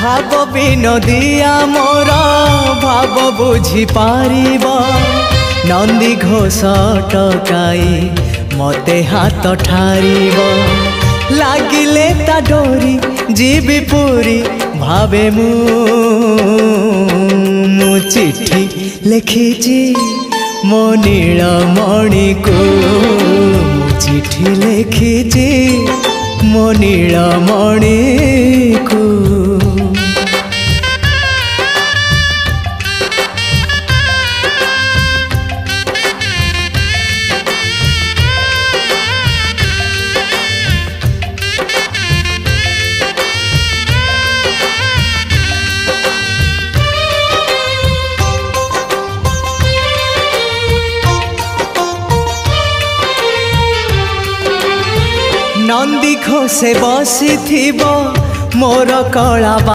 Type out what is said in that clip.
भाव विनोदिया मोर भाव बुझी पारिब नंदी घोष टकाई मते हाथ ठारिब लागिले ता डोरी जीवी पूरी भावे मु चिट्ठी लिखिची मो नीलमणि को चिट्ठी लिखिची मो नीलमणि को। नंदी घोषे बसी मोर कला